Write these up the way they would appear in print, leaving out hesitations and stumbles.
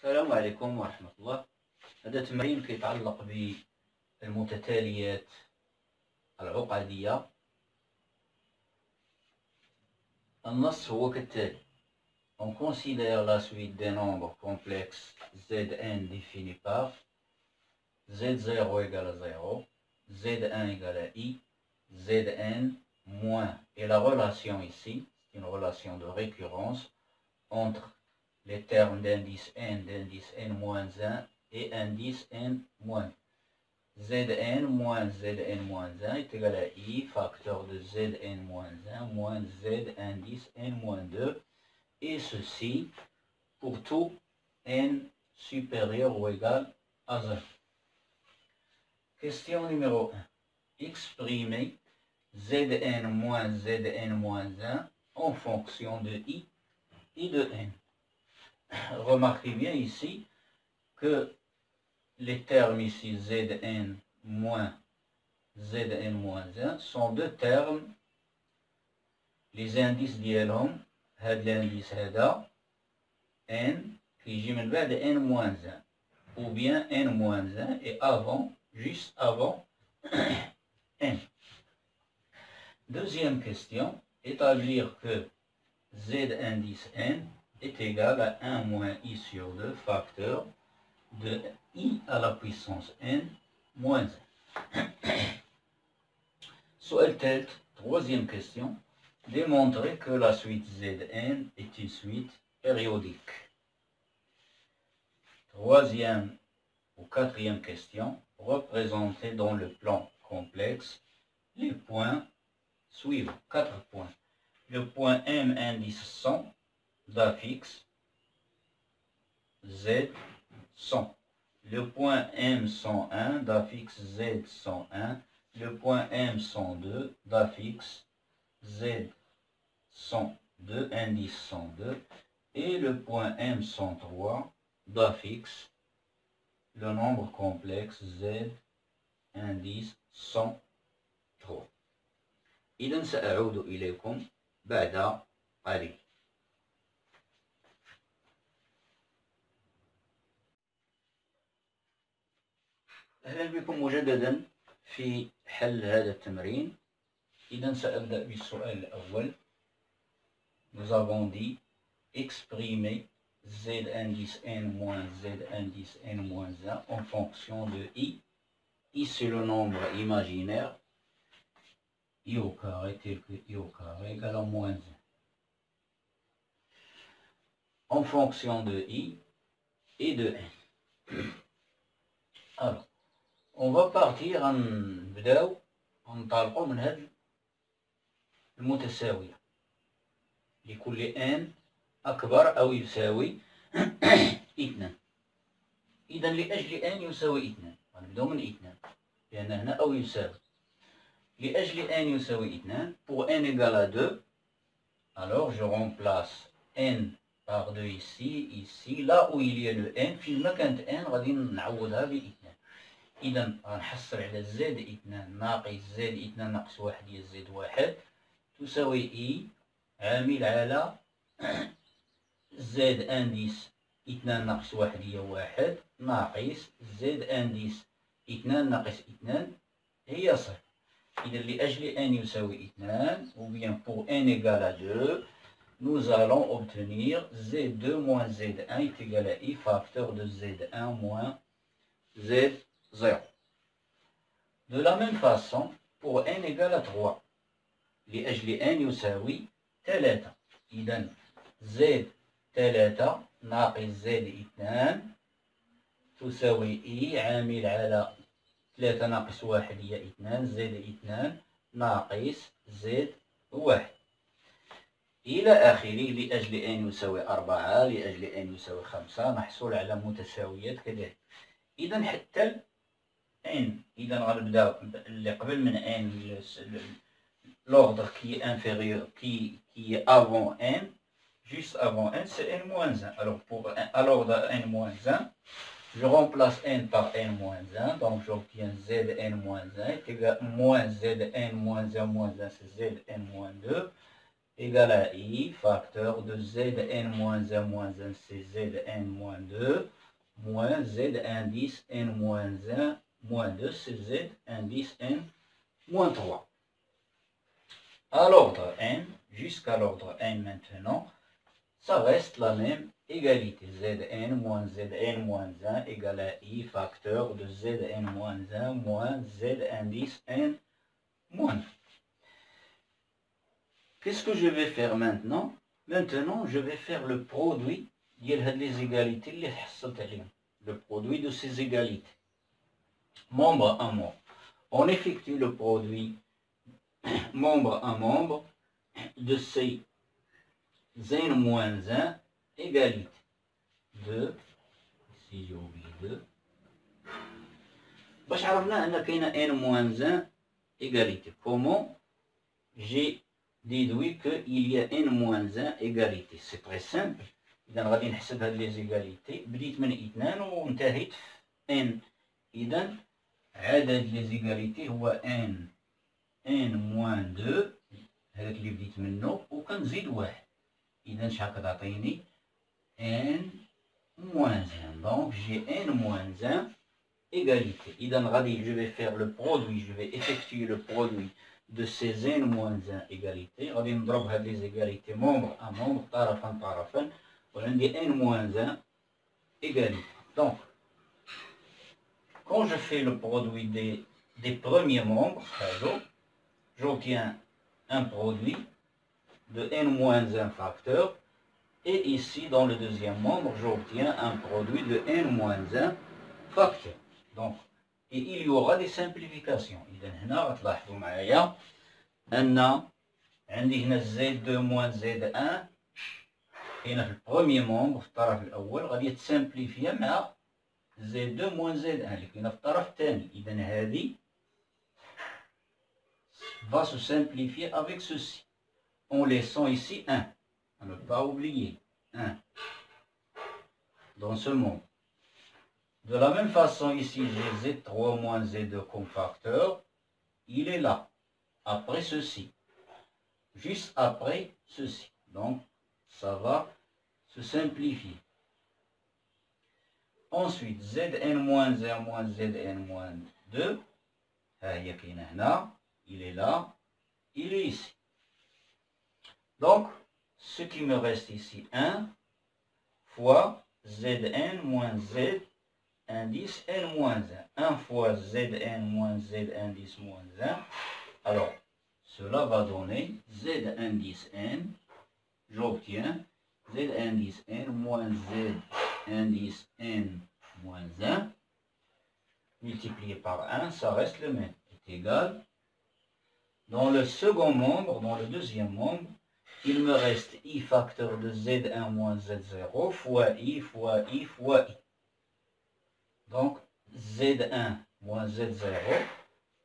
السلام عليكم ورحمة الله. هذا تمرين كيتعلق بالمتتاليات العقدية. النص هو كالتالي: On considère la suite des nombres complexes Zn définis par Z0 égale à 0, Z1 égale à I, Zn moins, et la relation ici, c'est une relation de récurrence entre les termes d'indice n-n-1 et indice n-1. Zn moins Zn-1 est égal à I facteur de Zn-1 moins Z indice n-2, et ceci pour tout n supérieur ou égal à 0. Question numéro 1. Exprimer Zn moins Zn-1 en fonction de I et de n. Remarquez bien ici que les termes ici Zn moins Zn-1 sont deux termes. Les indices ديالهم هاد l'indice هذا n كيجي من بعد n-1 ou bien n-1 et avant, juste avant n. Deuxième question, établir que z indice n est égal à 1 moins i sur 2 facteur de i à la puissance n moins 1. Soal telt, troisième question, démontrer que la suite Zn est une suite périodique. Troisième ou quatrième question, représenter dans le plan complexe les points suivants. 4 points. Le point M indice 100 d'affixe Z 100. Le point M101 d'affixe Z 101. Le point M102 d'affixe Z 102, indice 102. Et le point M103 d'affixe le nombre complexe Z indice 103. إذا سأعود إليكم بعد قليل. أهلا بكم مجددا في حل هذا التمرين. إذا سأبدأ بالسؤال الأول. Nous avons dit exprimer Z indice n moins Z indice n moins 1 en fonction de I. I c'est le nombre imaginaire I au carré tel que I au carré égale à moins 1. En fonction de I et de n. Alors, on va partir نبداو ننطلقوا من هاد المتساوية لكل n أكبر أو يساوي 2. إذا لأجل n يساوي 2 غنبداو من 2 لأن هنا أو يساوي. لأجل n يساوي 2 pour n égale à 2, alors je remplace n par 2 ici, là où il y a le n فين ما كانت n غادي نعوضها ب 2. إذا غنحصل على z 2 ناقص z 2 ناقص 1 هي z 1 تساوي i عامل على z انديس 2 ناقص 1 هي 1 ناقص z انديس 2 ناقص 2 هي 0. إذا لأجل n يساوي 2 ou bien pour n égale à 2, nous allons obtenir z2 moins z1 est égal à i facteur de z1 moins z0. De la même façon, pour n égale à 3, لأجل n يساوي 3. إذا z3 ناقص z2 تساوي i عامل على 3 ناقص 1 هي 2 z2 ناقص z1 إلى آخره. لأجل n يساوي 4 لأجل n يساوي 5 نحصل على متساويات كذلك. إذا حتى n إذا غنبداو اللي قبل من n l'ordre qui est inférieur qui est avant n, juste avant n c'est n-1. Alors pour à l'ordre n-1, je remplace n par n-1, donc j'obtiens zn-1 est égal à moins zn-1 moins 1 c'est zn-2 égale à I facteur de Zn moins 1 moins 1, c'est Zn moins 2, moins Z indice N moins 1 moins 2, c'est Z indice N moins 3. À l'ordre N, jusqu'à l'ordre N maintenant, ça reste la même égalité. Zn moins Zn moins 1 égale à I facteur de Zn moins 1 moins Z indice N moins 2. Qu'est-ce que je vais faire maintenant? Maintenant, je vais faire le produit des égalités. Le produit de ces égalités. Membre à membre. On effectue le produit membre à membre de ces n moins 1 égalité. 2, ici j'ai oublié 2. باش عرفنا أن كاينة n moins 1 égalité. Comment j'ai déduit qu'il y a n moins 1 égalité. C'est très simple. إذا غادي نحسب هاد لي زيغاليتي. بديت من 2 وانتهيت في n. إذا عدد لي زيغاليتي هو n moins 2 هذاك اللي بديت منه وكنزيد واحد. إذا شحال كتعطيني n moins 1. Donc j'ai n moins 1 égalité. إذا غادي je vais faire le produit, je vais effectuer le produit de ces n moins 1 égalité. غادي نضرب هاد لي زيغاليتي membre à membre طرفا طرفا وعندي n moins 1 égalité. Donc quand je fais le produit des premiers membres, j'obtiens un produit de n moins 1 facteur. Et ici, dans le deuxième membre, j'obtiens un produit de n moins 1 facteur. Donc, et il y aura des simplifications. إذا هنا غتلاحظوا معايا أن عندي هنا Z2 moins Z1 هنا في البروميي مومبر في الطرف الأول غادي يتسامبليفيا مع Z2 moins Z1 اللي كاينة في الطرف الثاني. إذا هذه va se simplifier avec ceci en laissant ici 1. À ne pas oublier 1 dans ce membre. De la même façon, ici, j'ai Z3 moins Z2 comme facteur. Il est là, après ceci. Juste après ceci. Donc, ça va se simplifier. Ensuite, Zn moins 1 moins Zn moins 2. Il est là. Il est ici. Donc, ce qui me reste ici, 1 fois Zn moins Z indice n moins 1. 1 fois Zn moins Z indice moins 1. Alors, cela va donner Z indice n. J'obtiens Z indice n moins Z indice n moins 1. Multiplié par 1, ça reste le même. Est égal. Dans le second membre, dans le deuxième membre, il me reste I facteur de Z1 moins Z0 fois I fois I fois I. Donc, Z1 moins Z0,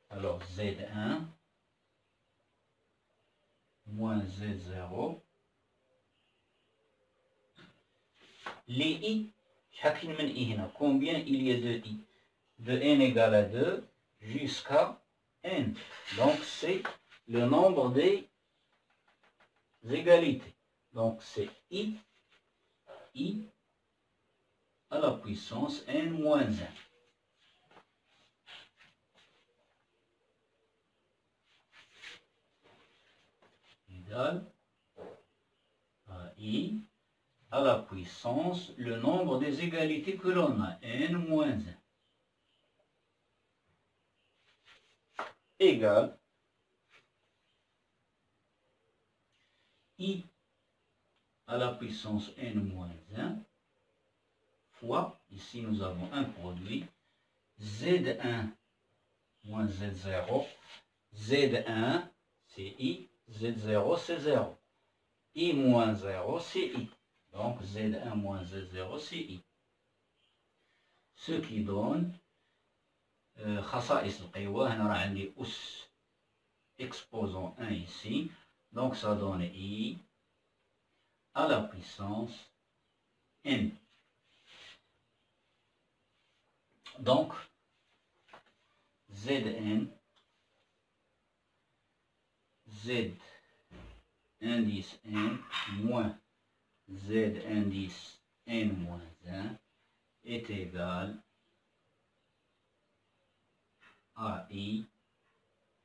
alors Z1 moins Z0. Les I, chacune من I هنا. Combien il y a de I? De n égale à 2 jusqu'à n. Donc, c'est le nombre des égalités. Donc, c'est I à la puissance n moins 1. Égal à I à la puissance le nombre des égalités que l'on a, n moins 1. Égal I à la puissance n moins 1 fois, ici nous avons un produit, Z1 moins Z0, Z1 c'est I, Z0 c'est 0, I moins 0 c'est I, donc Z1 moins Z0 c'est I. Ce qui donne خصائص القوة. هنا راه عندي أس exposant 1 ici, donc ça donne I à la puissance n. Donc, Zn, Z indice n moins z indice n moins 1 est égal à I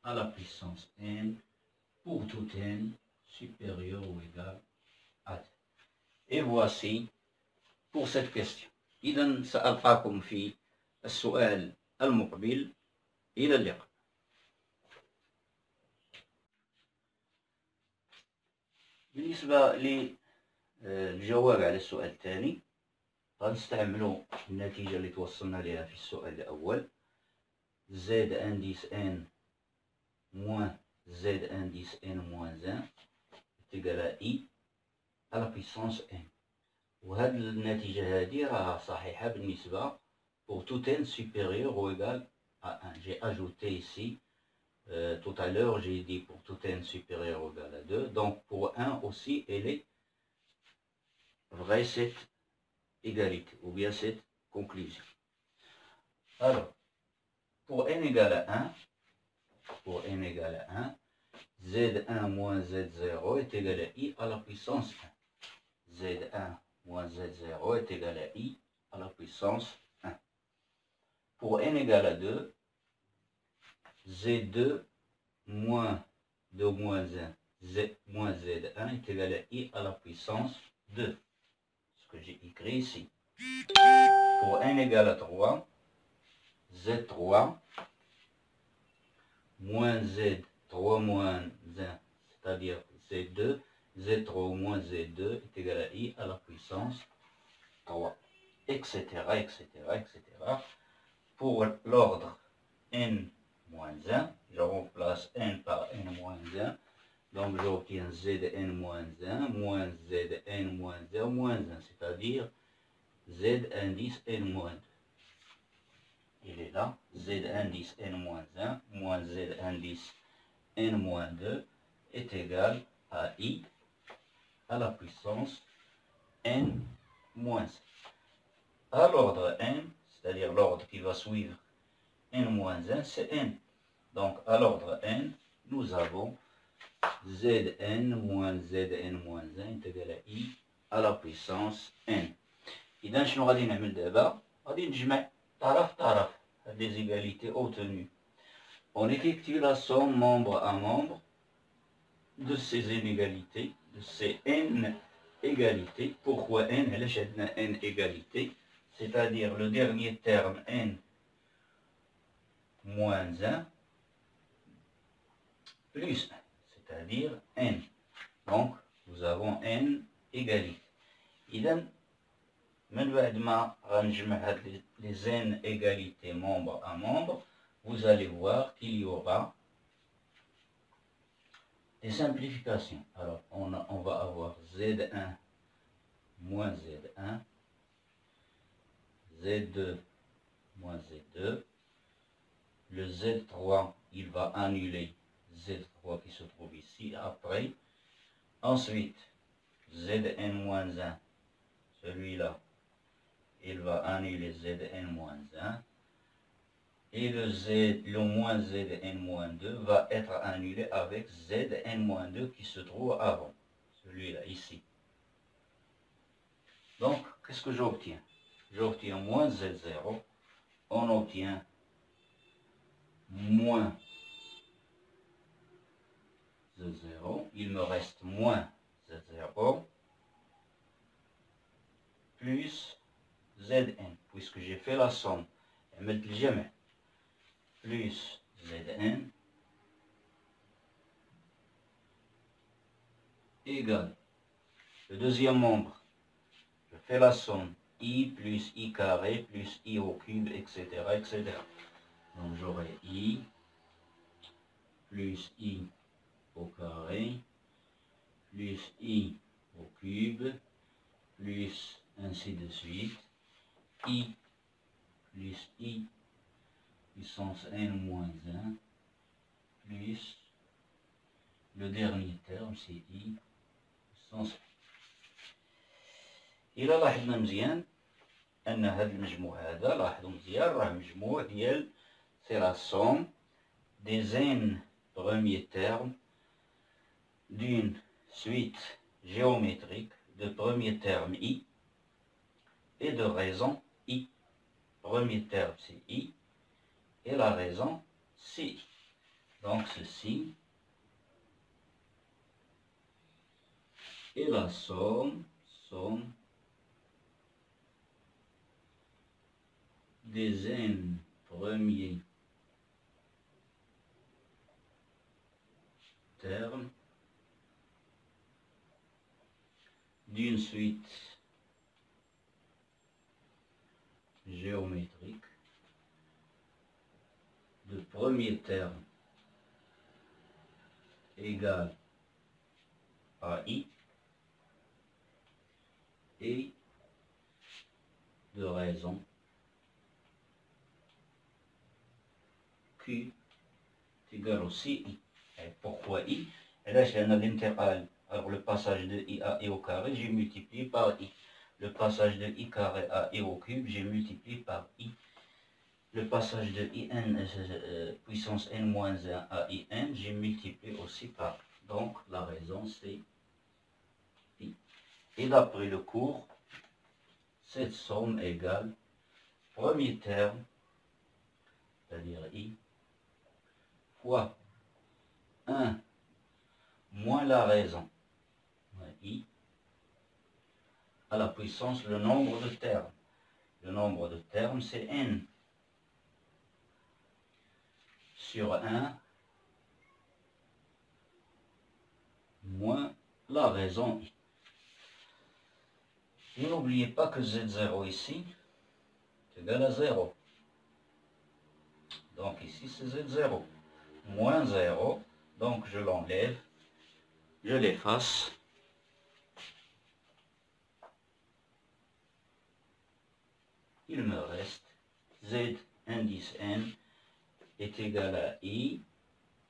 à la puissance n pour tout n supérieur ou égal à 2. Et voici pour cette question. إذا سألقاكم في السؤال المقبل. إلى اللقاء. بالنسبة للجواب على السؤال الثاني غنستعملوا النتيجة اللي توصلنا لها في السؤال الأول، z indice n moins z indice n moins 1 est égal à I à la puissance n. وهذه النتيجة هذه راها صحيحة بالنسبة pour tout n supérieur ou égal à 1. J'ai ajouté ici, tout à l'heure j'ai dit pour tout n supérieur ou égal à 2, donc pour 1 aussi elle est vraie cette égalité, ou bien cette conclusion. Alors, pour n égale à 1, z1 moins z0 est égal à I à la puissance 1. z1 moins z0 est égal à I à la puissance 1. Pour n égale à 2, z2 moins 2 moins 1, z moins z1 est égal à I à la puissance 2. Ce que j'ai écrit ici. Pour n égale à 3, z3 moins z3 moins 1, c'est-à-dire z2, z3 moins z2 est égal à I à la puissance 3, etc., etc., etc. Pour l'ordre n moins 1, je remplace n par n moins 1, donc j'obtiens zn moins 1 moins zn moins 0 moins 1, c'est-à-dire z indice n moins 2. Il est là, z indice n moins 1 moins z indice n moins 2 est égal à I à la puissance n moins 1. À l'ordre n, c'est-à-dire l'ordre qui va suivre n moins 1, c'est n. Donc à l'ordre n, nous avons zn moins zn moins 1 est égal à I à la puissance n. إذا شنو غادي نعمل دابا؟ غادي نجمع طرف des égalités obtenues. On effectue la somme membre à membre de ces inégalités, de ces n égalités. Pourquoi n? علاش عندنا n égalités? C'est-à-dire le dernier terme n moins 1 plus 1, c'est-à-dire n. Donc nous avons n égalité. إذا من بعد ما غنجمع هاد les n égalités membre à membre, vous allez voir qu'il y aura des simplifications. Alors on va avoir z1 moins z1, z2 moins z2, le z3 il va annuler z3 qui se trouve ici après. Ensuite zn moins 1, celui-là il va annuler zn moins 1, et le moins zn moins 2 va être annulé avec zn moins 2 qui se trouve avant, celui-là ici. Donc qu'est-ce que j'obtiens? J'obtiens moins z0, on obtient moins z0, il me reste moins z0 plus zn, puisque j'ai fait la somme, عملت الجمع, plus zn égale le deuxième membre, je fais la somme, I plus I carré plus I au cube, etc., etc. Donc j'aurai I plus I au carré plus I au cube plus ainsi de suite, I plus I puissance n moins 1 plus le dernier terme c'est I puissance 1. إلا لاحظنا مزيان أن هذا المجموع هذا، لاحظوا مزيان راه مجموع ديال سي لا somme des n premiers termes d'une suite géométrique de premier terme I et de raison I. Premier terme c'est I et la raison c'est I. Donc ceci est la somme des n premiers termes d'une suite géométrique de premier terme égal à I et de raison Q est égal aussi I. Et pourquoi I? Et là, j'ai l'intégrale. Alors le passage de I à I au carré, j'ai multiplié par I. Le passage de I carré à I au cube, j'ai multiplié par I. Le passage de IN puissance n moins 1 à IN, j'ai multiplié aussi par I. Donc la raison c'est I. Et d'après le cours, cette somme égale premier terme, c'est-à-dire I, fois 1 moins la raison, I, à la puissance le nombre de termes. Le nombre de termes, c'est n sur 1 moins la raison I. Et n'oubliez pas que Z0 ici est égal à 0. Donc ici, c'est Z0. Moins 0, donc je l'enlève, je l'efface. Il me reste Z indice n est égal à I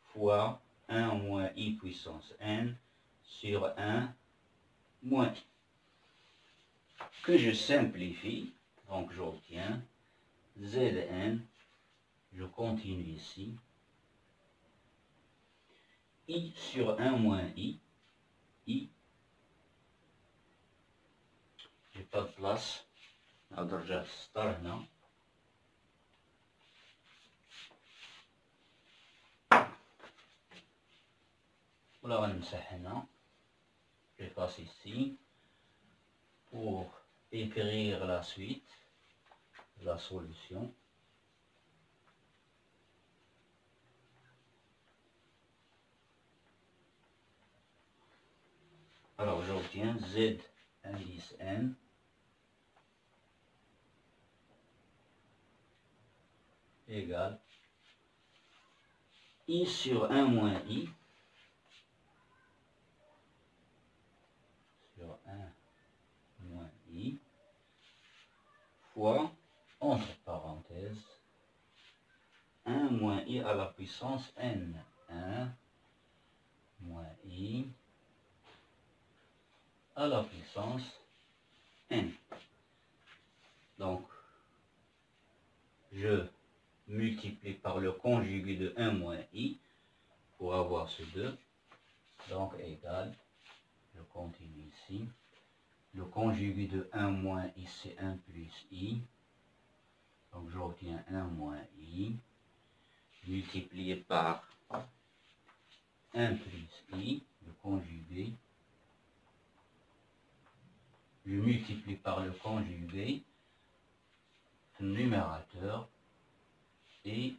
fois 1 moins I puissance n sur 1 moins I. Que je simplifie, donc j'obtiens Zn, je continue ici, I sur 1 moins I, j'ai pas de place, أرجع السطر هنا. ولا غنمسح هنا, j'efface ici pour écrire la suite, la solution. Alors j'obtiens Z indice n égale I sur 1 moins I sur 1 moins I fois, entre parenthèses, 1 moins I à la puissance n. 1 moins I à la puissance n. Donc, je multiplie par le conjugué de 1 moins I pour avoir ce 2. Donc, égal, je continue ici. Le conjugué de 1 moins I, c'est 1 plus I. Donc, j'obtiens 1 moins I multiplié par 1 plus I, le conjugué. Je multiplie par le conjugué, le numérateur, et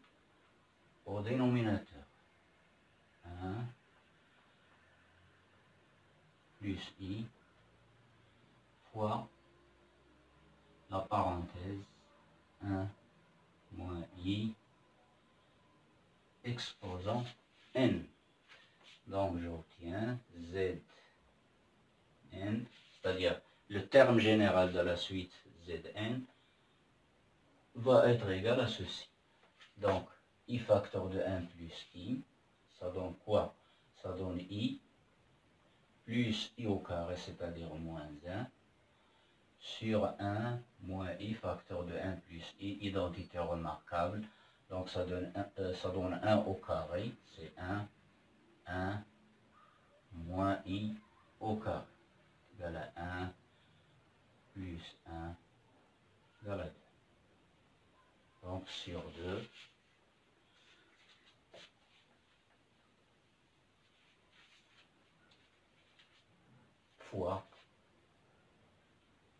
au dénominateur. 1 plus I fois la parenthèse 1 moins I exposant n. Donc j'obtiens Zn, c'est-à-dire le terme général de la suite Zn va être égal à ceci. Donc I facteur de 1 plus I, ça donne quoi? Ça donne I plus I au carré, c'est-à-dire moins 1, sur 1 moins I facteur de 1 plus I, identité remarquable. Donc ça donne 1 au carré, c'est 1 moins I au carré égale à 1 plus 1 égale à 2. Donc sur 2 fois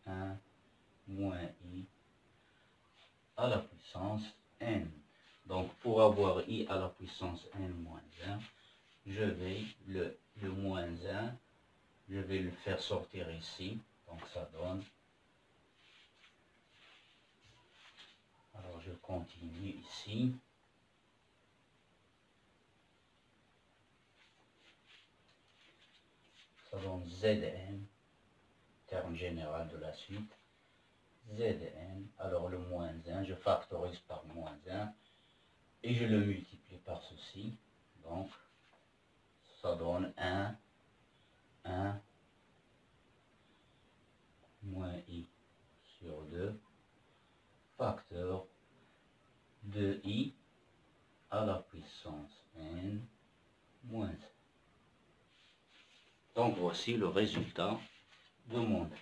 1 moins i à la puissance n. Donc pour avoir i à la puissance n moins 1, je vais le moins 1, je vais le faire sortir ici. Donc ça donne, alors je continue ici. Ça donne Zn, terme général de la suite. Zn, alors le moins 1, je factorise par moins 1 et je le multiplie par ceci. Donc ça donne 1 moins i sur 2 facteur de i à la puissance n moins 1. Donc voici le résultat de mon œuvre.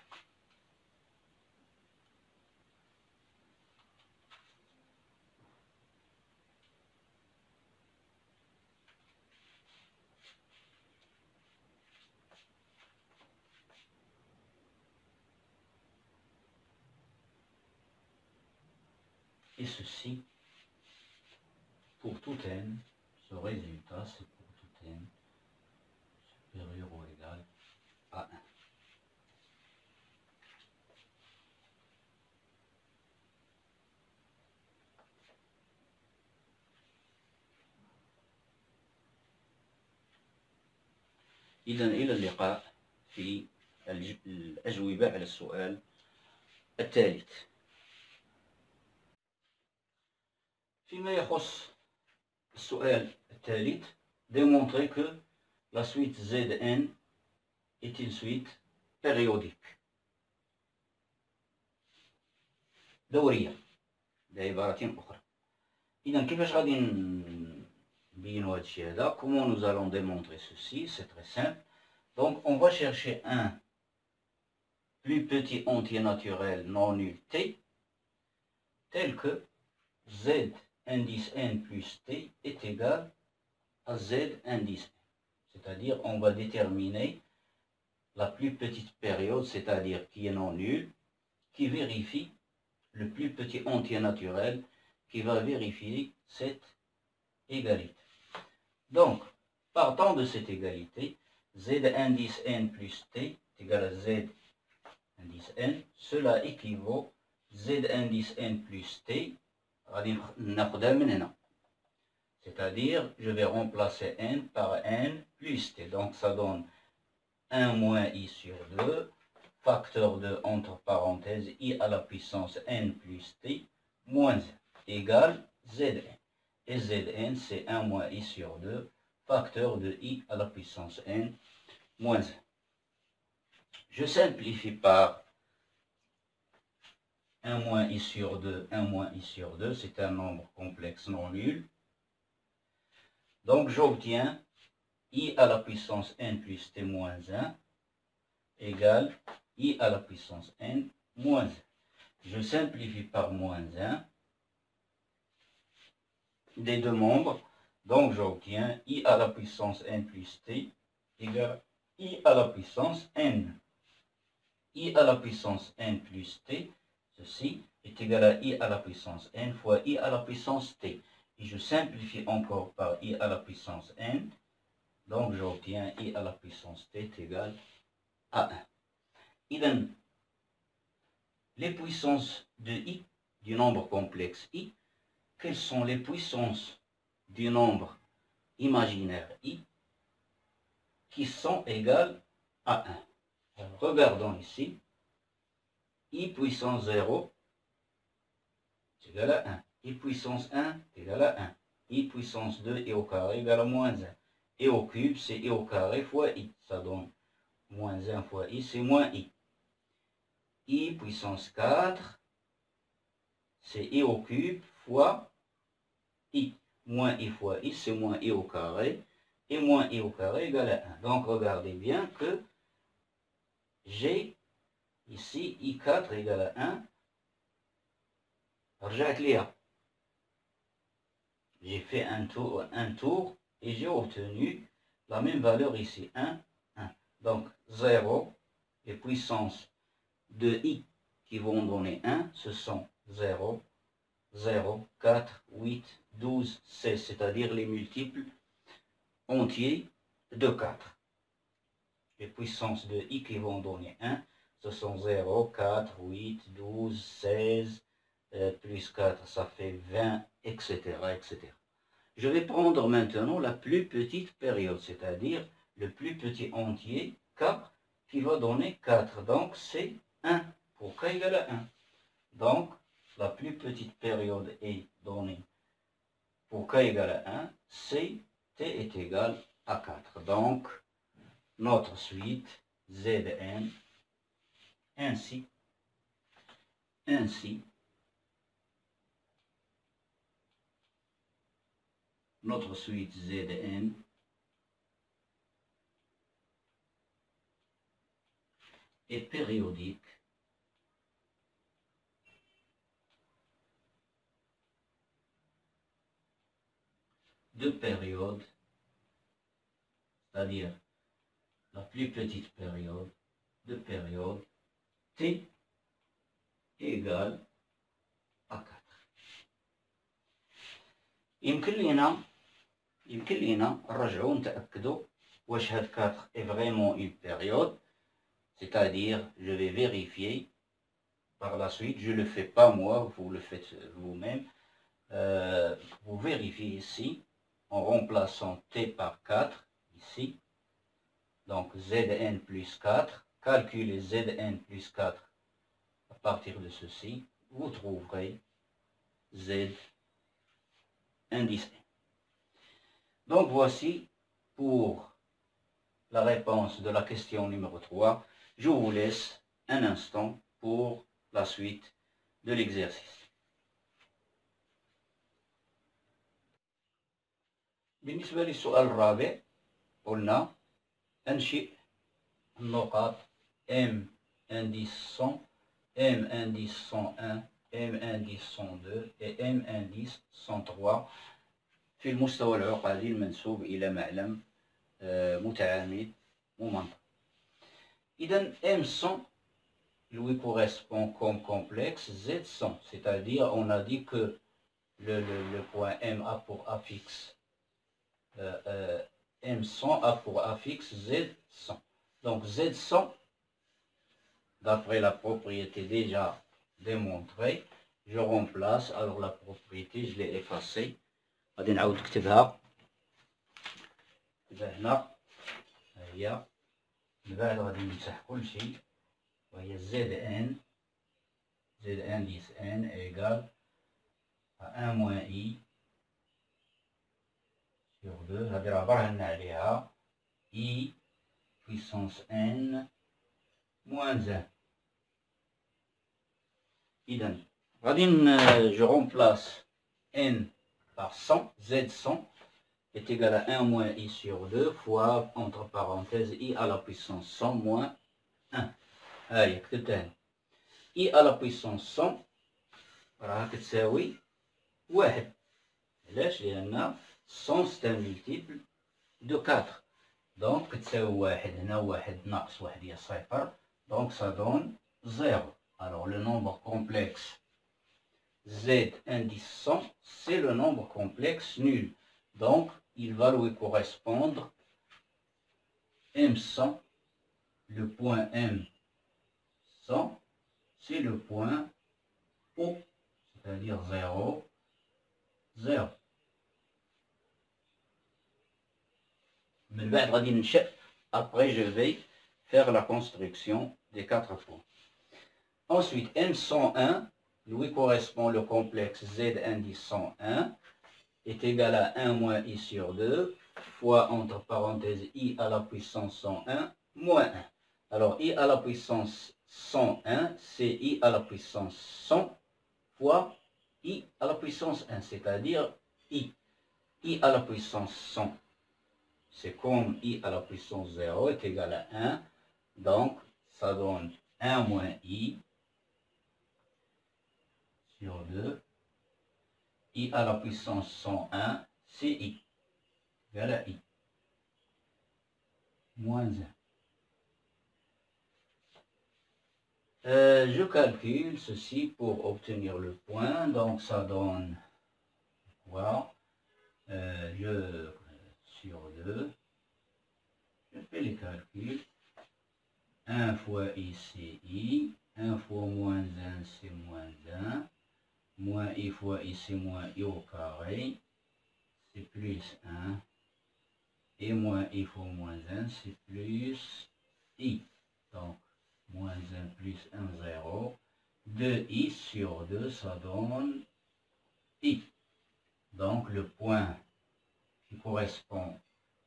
Et ceci, pour tout n, ce résultat, c'est pour tout n supérieur ou égal à 1. إذا إلى اللقاء في الأجوبة على السؤال الثالث. فيما يخص السؤال الثالث، démontrer que la suite Zn est une suite périodique دورية بعبارة أخرى. إذا كيفاش غادي نبينوا هذا الشيء هذا؟ Comment nous allons démontrer ceci? C'est très simple. Donc on va chercher un plus petit entier naturel non nul t tel que z indice n plus t est égal à z indice n. C'est-à-dire on va déterminer la plus petite période, c'est-à-dire qui est non nulle, qui vérifie le plus petit entier naturel, qui va vérifier cette égalité. Donc, partant de cette égalité, z indice n plus t est égal à z indice n, cela équivaut z indice n plus t, c'est-à-dire je vais remplacer n par n plus t, donc ça donne 1 moins i sur 2, facteur de entre parenthèses i à la puissance n plus t moins 1 égale zn. Et zn c'est 1 moins i sur 2, facteur de i à la puissance n moins 1. Je simplifie par 1 moins i sur 2, 1 moins i sur 2, c'est un nombre complexe non nul. Donc j'obtiens i à la puissance n plus t moins 1 égale i à la puissance n moins 1. Je simplifie par moins 1 des deux membres. Donc j'obtiens i à la puissance n plus t égale i à la puissance n. I à la puissance n plus t, ceci est égal à i à la puissance n fois i à la puissance t. Et je simplifie encore par i à la puissance n. Donc j'obtiens i à la puissance t est égal à 1. Idem, les puissances de i, du nombre complexe i, quelles sont les puissances du nombre imaginaire i qui sont égales à 1. Alors, regardons ici, i puissance 0 est égal à 1, i puissance 1 est égal à 1, i puissance 2 et au carré égale à moins 1, et au cube c'est i au carré fois i, ça donne moins 1 fois i, c'est moins i. I puissance 4, c'est i au cube fois i. Moins i fois i, c'est moins i au carré. Et moins i au carré égale à 1. Donc regardez bien que j'ai ici I4 égale à 1. رجعت ليها. J'ai fait un tour et j'ai obtenu la même valeur ici, 1, 1. Donc 0, les puissances de I qui vont donner 1, ce sont 0, 0, 4, 8, 12, 16, c'est-à-dire les multiples entiers de 4. Les puissances de I qui vont donner 1, ce sont 0, 4, 8, 12, 16, plus 4, ça fait 20, etc., etc. Je vais prendre maintenant la plus petite période, c'est-à-dire le plus petit entier, K, qui va donner 4. Donc, c'est 1, pour K égale à 1. Donc, la plus petite période est donnée pour K égale à 1, c'est T est égal à 4. Donc, notre suite, Zn, ainsi, notre suite Zn est périodique de période, c'est-à-dire la plus petite période de période T égale à 4. يمكن لينا نرجعوا نتأكدوا واش هاد 4 est vraiment une période, c'est-à-dire je vais vérifier par la suite, je ne le fais pas moi, vous le faites vous-même. Vous vérifiez ici en remplaçant T par 4 ici, donc Zn plus 4, calculez Zn plus 4 à partir de ceci, vous trouverez Z indice N. Donc voici pour la réponse de la question numéro 3. Je vous laisse un instant pour la suite de l'exercice. بالنسبة للسؤال الرابع قلنا أنشئ النقاط M indice 100, M indice 101, M indice 102 et M indice 103 في المستوى العقدي المنسوب إلى معلم متعامد ممنطق. إذا M100 lui correspond comme complexe Z100, c'est-à-dire on a dit que le point M a pour affixe M100 a pour affixe Z100. Donc Z100, d'après la propriété déjà démontrée, je remplace, alors la propriété je l'ai effacée, غادي نعاود نكتبها هنا هي من بعد غادي نمسح كلشي وهي ZN indice N égale à 1 moins I sur 2, هادي راه برهنا عليها I puissance N moins 1. إذا غادي je remplace N par 100, Z100 est égal à 1 moins I sur 2 fois, entre parenthèses, I à la puissance 100 moins 1. هاهي كتبتها. I à la puissance 100 راها كتساوي 1. علاش؟ لأن 100 c'est un multiple de 4. Donc كتساوي 1 هنا 1 ناقص 1 هي 0. Donc ça donne 0. Alors le nombre complexe Z indice 100, c'est le nombre complexe nul. Donc, il va lui correspondre M100, le point M100, c'est le point O, c'est-à-dire 0, 0. Après, je vais faire la construction des 4 points. Ensuite, M101, lui correspond le complexe Z indice 101, est égal à 1 moins I sur 2, fois, entre parenthèses, I à la puissance 101, moins 1. Alors, I à la puissance 101, c'est I à la puissance 100, fois I à la puissance 1, c'est-à-dire I. I à la puissance 100, c'est comme I à la puissance 0 est égal à 1, donc ça donne 1 moins I sur 2. I à la puissance 101, c'est I, égal à I, moins 1. Je calcule ceci pour obtenir le point, donc ça donne, voilà, sur 2, je fais les calculs, 1 fois I c'est I, 1 fois moins 1 c'est moins 1, moins I fois I c'est moins I au carré, c'est plus 1, et moins I fois moins 1 c'est plus I, donc moins 1 plus 1, 0. 2i sur 2, ça donne I. Donc le point qui correspond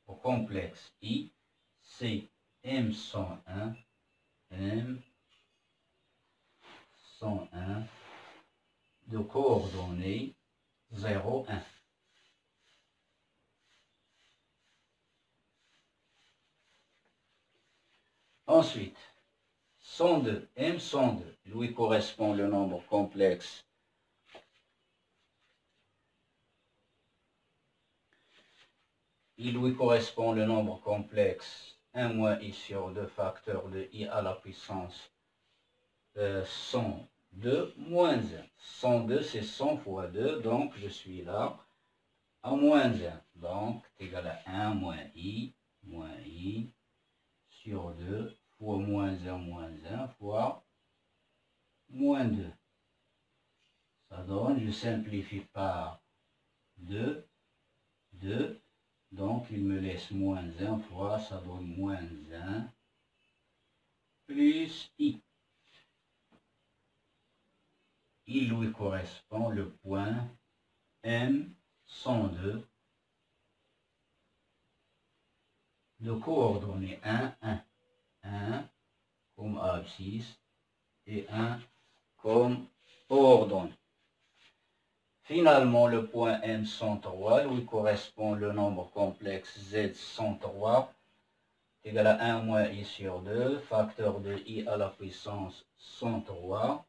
au complexe I, c'est M101, M101 de coordonnées 0, 1. Ensuite, 102, M102, lui correspond le nombre complexe. Il lui correspond le nombre complexe 1 moins I sur 2 facteur de I à la puissance 102 moins 1. 102 c'est 100 fois 2, donc je suis là à moins 1. Donc c'est égal à 1 moins I sur 2 fois moins 1 fois moins 2. Ça donne, je simplifie par 2, 2. Donc, il me laisse moins 1 fois, ça donne moins 1, plus I. Il lui correspond le point M102 de coordonnées 1, 1. 1 comme abscisse et 1 comme ordonnée. Finalement, le point M103 lui correspond le nombre complexe Z103 égal à 1 moins I sur 2, facteur de I à la puissance 103,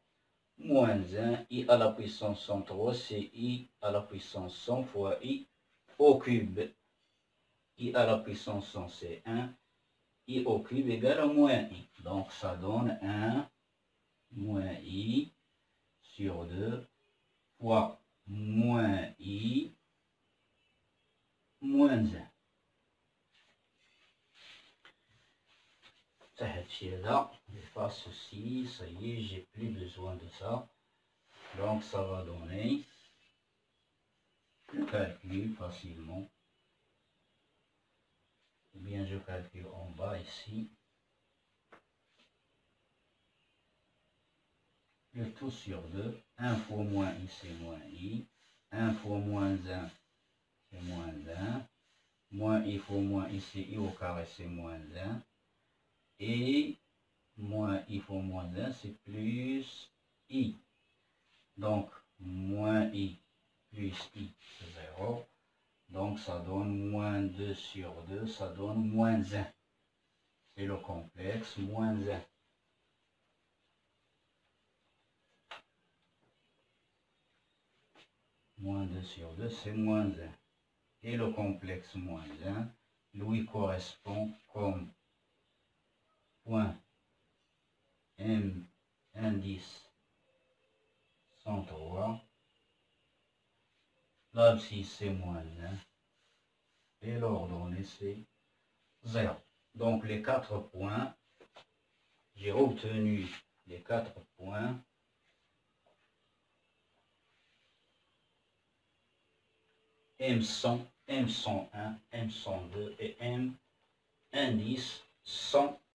moins 1, I à la puissance 103, c'est I à la puissance 100 fois I au cube. I à la puissance 100, c'est 1, I au cube égale à moins I. Donc ça donne 1 moins I sur 2 fois moins I moins 1. Là, j'efface ceci, ça y est, j'ai plus besoin de ça. Donc ça va donner, je calcule facilement. Ou bien je calcule en bas ici. Le tout sur 2, 1 fois moins I c'est moins I, 1 fois moins 1 c'est moins 1, moins I fois moins I c'est I au carré c'est moins 1, et moins I fois moins 1 c'est plus I. Donc moins I plus I c'est 0, donc ça donne moins 2 sur 2, ça donne moins 1. C'est le complexe moins 1. Moins 2 sur 2, c'est moins 1. Et le complexe moins 1 lui correspond comme point M indice 103. L'abscisse c'est moins 1. Et l'ordonnée c'est 0. Donc les 4 points, j'ai obtenu les 4 points. M100, M101, M102 et M indice 100.